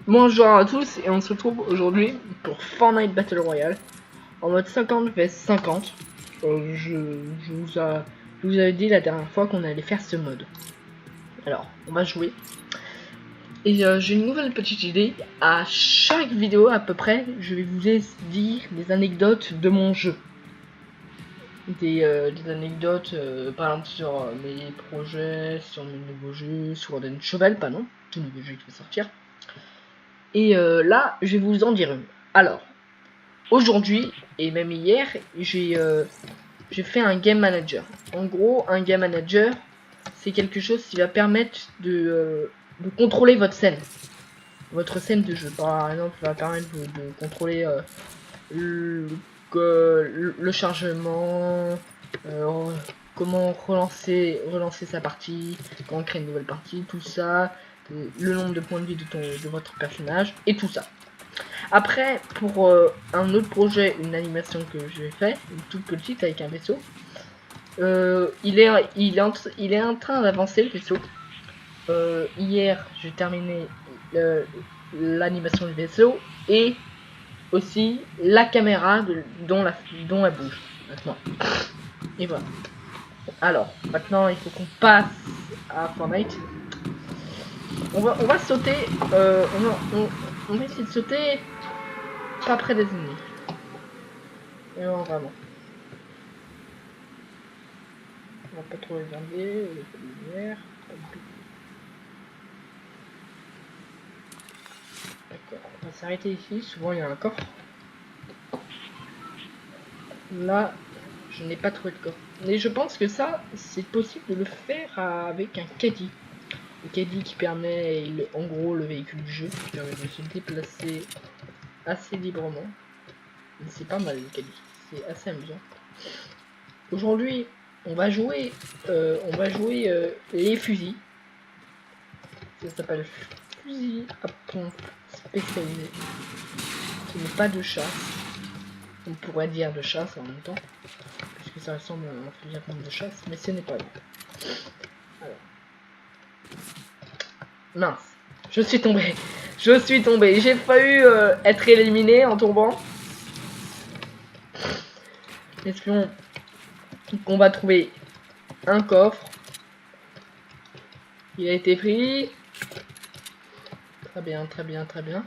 Bonjour à tous et on se retrouve aujourd'hui pour Fortnite Battle Royale en mode 50 vs 50. Je vous avais dit la dernière fois qu'on allait faire ce mode. Alors, on va jouer. Et j'ai une nouvelle petite idée. À chaque vidéo à peu près, je vais vous dire des anecdotes de mon jeu. Des anecdotes, par exemple sur mes projets, sur mes nouveaux jeux, sur Golden Shovel, pas non, tout nouveau jeu qui va sortir. Et là, je vais vous en dire une. Alors, aujourd'hui, et même hier, j'ai fait un game manager. En gros, un game manager, c'est quelque chose qui va permettre de contrôler votre scène. Votre scène de jeu, par exemple, va permettre de contrôler le chargement, comment relancer sa partie, comment créer une nouvelle partie, tout ça, le nombre de points de vie de votre personnage, et tout ça. Après, pour un autre projet, une animation que j'ai fait, une toute petite avec un vaisseau, il est en train d'avancer le vaisseau. Hier, j'ai terminé l'animation du vaisseau et aussi la caméra dont elle bouge maintenant. Et voilà. Alors, maintenant, il faut qu'on passe à Fortnite. On va sauter. On va essayer de sauter pas près des ennemis. Et non, vraiment. On va pas trop les regarder, les lumières. D'accord, on va s'arrêter ici. Souvent il y a un coffre. Là, je n'ai pas trouvé de coffre. Mais je pense que ça, c'est possible de le faire avec un caddie. Le caddie qui permet, en gros, le véhicule du jeu, qui permet de se déplacer assez librement. C'est pas mal le caddie, c'est assez amusant. Aujourd'hui, on va jouer les fusils. Ça s'appelle fusil à pompe spécialisé. Ce n'est pas de chasse. On pourrait dire de chasse en même temps, puisque ça ressemble à un fusil à pompe de chasse, mais ce n'est pas lui. Alors. Mince, je suis tombé. J'ai failli être éliminé en tombant. Espion qu'on va trouver un coffre. Il a été pris. Très bien, très bien, très bien.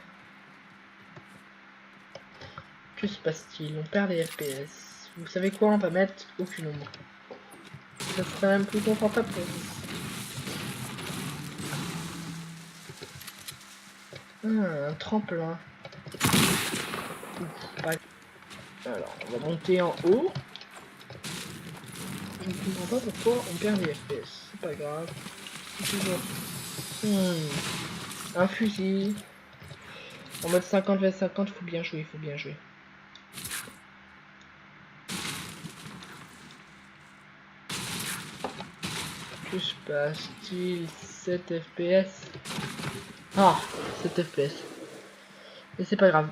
Que se passe-t-il? On perd les FPS. Vous savez quoi? On va mettre aucune ombre. Ça serait même plus confortable pour vous. Un tremplin. Alors, on va monter en haut. Je ne comprends pas pourquoi on perd les FPS. C'est pas grave. C'est toujours... Un fusil. En mode 50 vs 50, faut bien jouer, faut bien jouer. Que se passe-t-il? 7 FPS. Ah, 7 FPS. Mais c'est pas grave.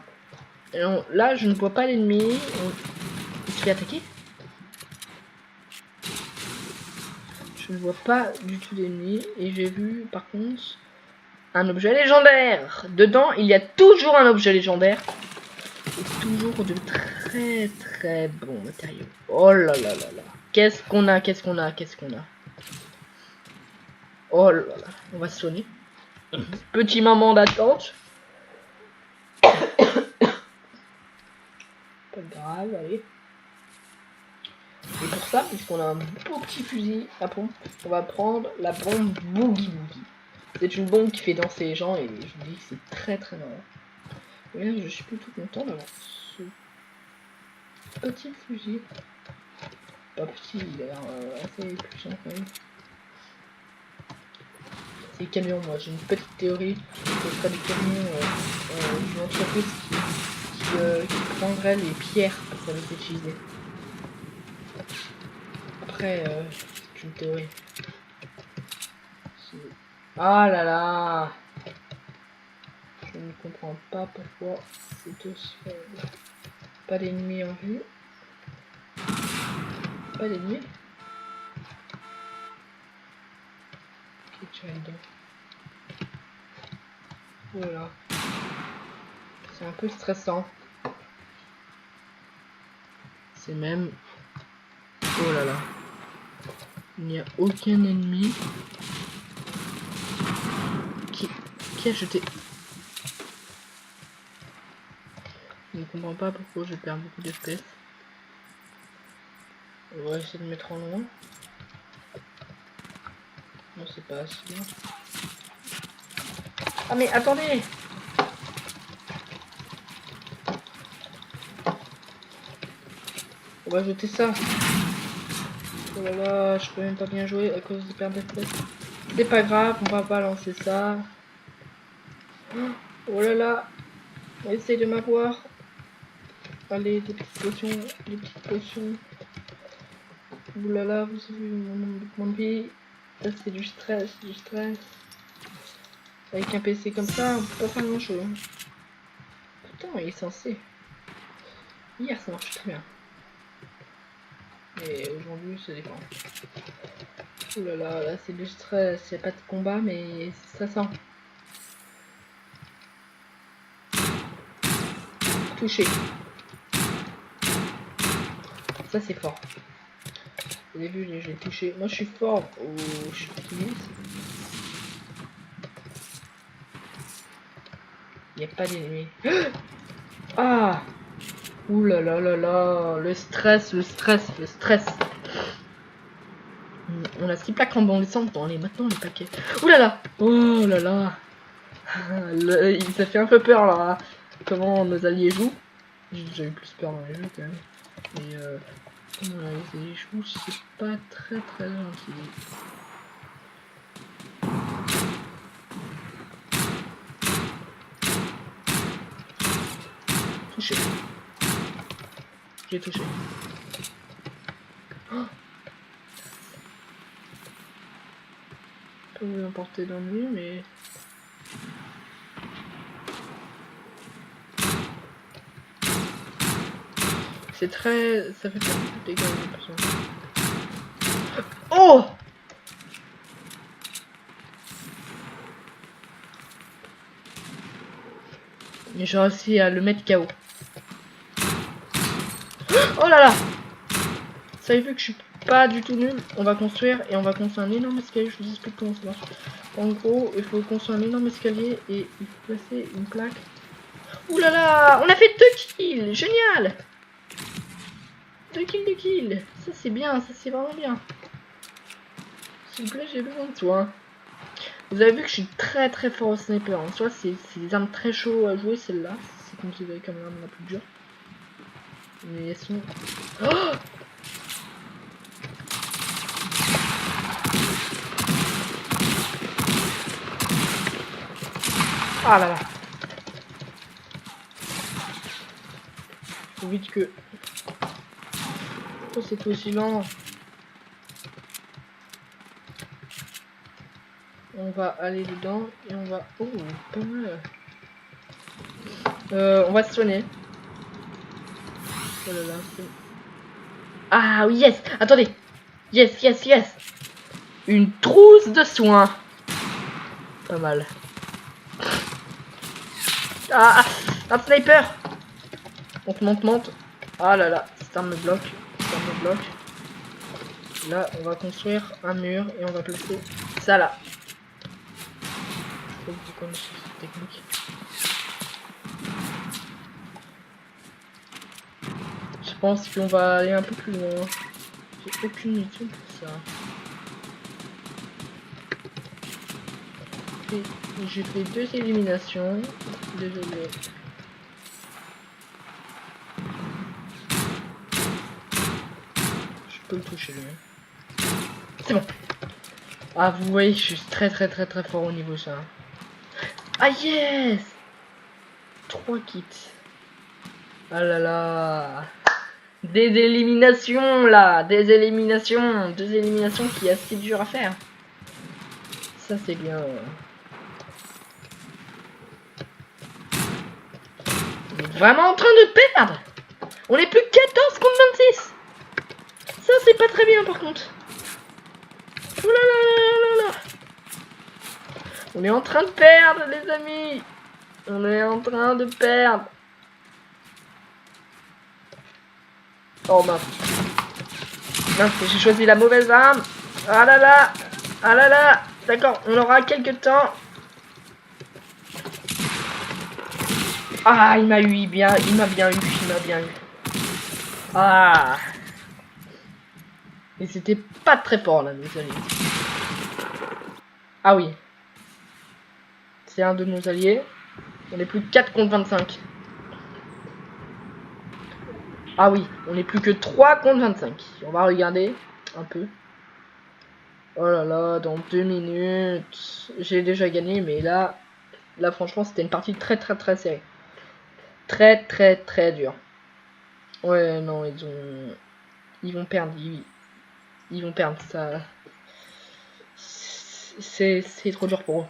Alors, là, je ne vois pas l'ennemi. Il se fait attaquer? Je ne vois pas du tout l'ennemi. Et j'ai vu, par contre, un objet légendaire. Dedans, il y a toujours un objet légendaire. Et toujours de très très bons matériaux. Oh là là là là. Qu'est-ce qu'on a? Qu'est-ce qu'on a? Qu'est-ce qu'on a? Oh là là. On va se soigner. Petit moment d'attente. Pas grave, allez. Et pour ça, puisqu'on a un beau petit fusil à pompe, on va prendre la bombe Boogie Boogie. C'est une bombe qui fait danser les gens et je vous dis que c'est très très marrant. Et là, je suis plutôt content d'avoir ce petit fusil. Pas petit, il a l'air assez puissant quand même. C'est camion, moi j'ai une petite théorie que ce sera des camions d'une entreprise qui prendrait les pierres pour les utiliser. Après, c'est une théorie. Ah là là! Je ne comprends pas pourquoi c'est aussi faible. Pas d'ennemis en vue. Pas d'ennemis. Ok, tu vas dedans. Voilà. C'est un peu stressant. C'est même... Oh là là. Il n'y a aucun ennemi qui a jeté. Je ne comprends pas pourquoi je perds beaucoup d'espèces. On va essayer de mettre en loin. Non, c'est pas assez bien. Ah mais attendez! On va jeter ça. Oh là là, je peux même pas bien jouer à cause de perdre d'espèces. C'est pas grave, on va balancer ça. Oh là là, essaye de m'avoir. Allez, des petites potions, des petites potions. Ouh là là, vous avez vu mon vie. Ça c'est du stress, du stress. Avec un PC comme ça, on peut pas faire grand chose. Pourtant, il est censé. Hier, ça marche très bien. Et aujourd'hui, ça dépend. Ouh là là, là c'est du stress. Il n'y a pas de combat, mais c'est stressant. Touché. Ça c'est fort. Vous avez vu, je l'ai touché. Moi je suis fort au chevalier. Il n'y a pas d'ennemi. Ah! Ouh là là là là! Le stress, le stress, le stress. On a 6 plaques en bon descente dans les maintenant les paquets. Ouh là là! Oh là là! Ça fait un peu peur là. Comment nos alliés jouent. J'ai déjà eu plus peur dans les jeux quand même. Mais comment les alliés jouent, c'est pas très très gentil. Touché. J'ai touché. Oh, peut vous emporter dans le mur, mais... C'est très... ça fait pas beaucoup de dégâts, j'ai l'impression. Oh! Mais j'ai réussi à le mettre KO. Oh là là! Vous avez vu que je suis pas du tout nul. On va construire et on va construire un énorme escalier. Je vous explique comment ça marche. En gros, il faut construire un énorme escalier et il faut placer une plaque. Ouh là là! On a fait 2 kills! Génial! 2 kills! Ça c'est bien, ça c'est vraiment bien. S'il vous plaît, j'ai besoin de toi. Vous avez vu que je suis très très fort au sniper. En soi, c'est des armes très chaudes à jouer, celle-là. C'est considéré comme l'arme la plus dure. Mais elles sont... Oh! Ah là là! Faut vite que... Oh, c'est aussi lent. On va aller dedans et on va... Oh, pas mal. On va se soigner. Oh là là, ah oui, yes! Attendez! Yes, yes, yes! Une trousse de soins! Pas mal. Ah! Un sniper! Monte, monte, monte. Ah là là, cette arme me bloque. Cette arme me bloque. Là, on va construire un mur et on va placer ça là. Faut que vous connaissiez cette technique. Je pense qu'on va aller un peu plus loin. J'ai aucune idée pour ça. J'ai fait 2 éliminations. Désolé. Je peux le toucher lui. C'est bon. Ah, vous voyez, je suis très très très très fort au niveau ça. Ah yes! 3 kits. Ah là là. Des éliminations là. Des éliminations. 2 éliminations qui est assez dur à faire. Ça c'est bien. On est vraiment en train de perdre. On est plus que 14 contre 26. Ça c'est pas très bien par contre. Oh là là là là là. On est en train de perdre les amis. On est en train de perdre. Oh mince. Mince, j'ai choisi la mauvaise arme. Ah là là. Ah là là. D'accord, on aura quelques temps. Ah, il m'a eu bien. Il m'a bien eu. Il m'a bien eu. Ah. Et c'était pas très fort là, nos alliés. Ah oui. C'est un de nos alliés. On est plus que 4 contre 25. Ah oui, on est plus que 3 contre 25. On va regarder un peu. Oh là là, dans 2 minutes. J'ai déjà gagné, mais là franchement, c'était une partie très serrée. Très dure. Ouais, non, ils vont perdre. Ils vont perdre, ça. C'est trop dur pour eux.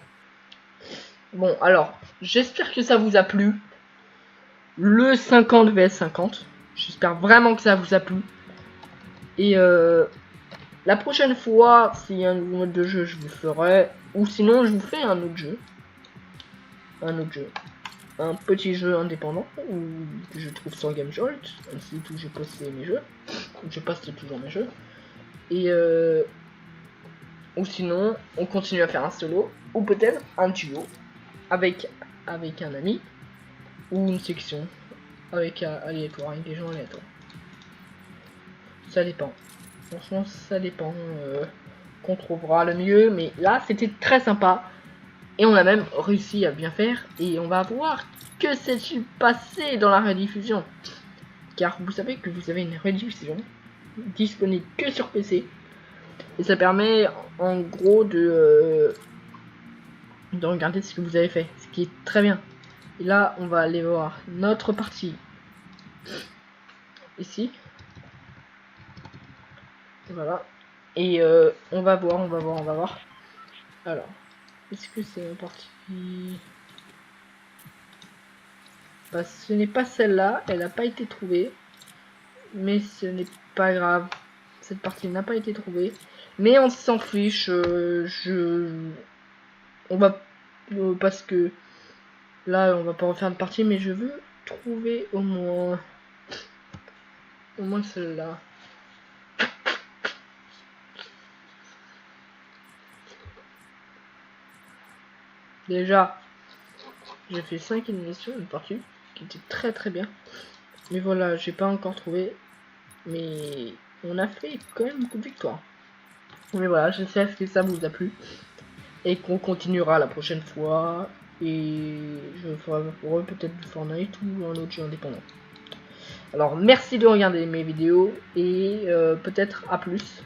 Bon, alors, j'espère que ça vous a plu. Le 50 vs 50. J'espère vraiment que ça vous a plu. Et la prochaine fois, s'il y a un nouveau mode de jeu, je vous ferai. Ou sinon, je vous fais un autre jeu. Un petit jeu indépendant où je trouve sur GameJolt, un site où j'ai posté mes jeux. Où je poste toujours mes jeux. Et ou sinon, on continue à faire un solo. Ou peut-être un duo. Avec un ami. Ou une section. Avec aléatoire, avec des gens aléatoires. Ça dépend. Franchement, ça dépend. Qu'on trouvera le mieux. Mais là, c'était très sympa. Et on a même réussi à bien faire. Et on va voir que s'est-il passé dans la rediffusion. Car vous savez que vous avez une rediffusion disponible que sur PC. Et ça permet en gros de regarder ce que vous avez fait. Ce qui est très bien. Et là, on va aller voir notre partie. Ici. Voilà. Et on va voir. Alors. Est-ce que c'est une partie... Bah, ce n'est pas celle-là, elle n'a pas été trouvée. Mais ce n'est pas grave. Cette partie n'a pas été trouvée. Mais on s'en fiche. On va... parce que... Là, on va pas refaire une partie, mais je veux trouver au moins... Au moins celle-là. Déjà, j'ai fait 5 éliminations, une partie qui était très bien. Mais voilà, j'ai pas encore trouvé. Mais on a fait quand même beaucoup de victoires. Mais voilà, j'espère que ça vous a plu. Et qu'on continuera la prochaine fois. Et je ferai peut-être du Fortnite ou un autre jeu indépendant. Alors merci de regarder mes vidéos. Et peut-être à plus.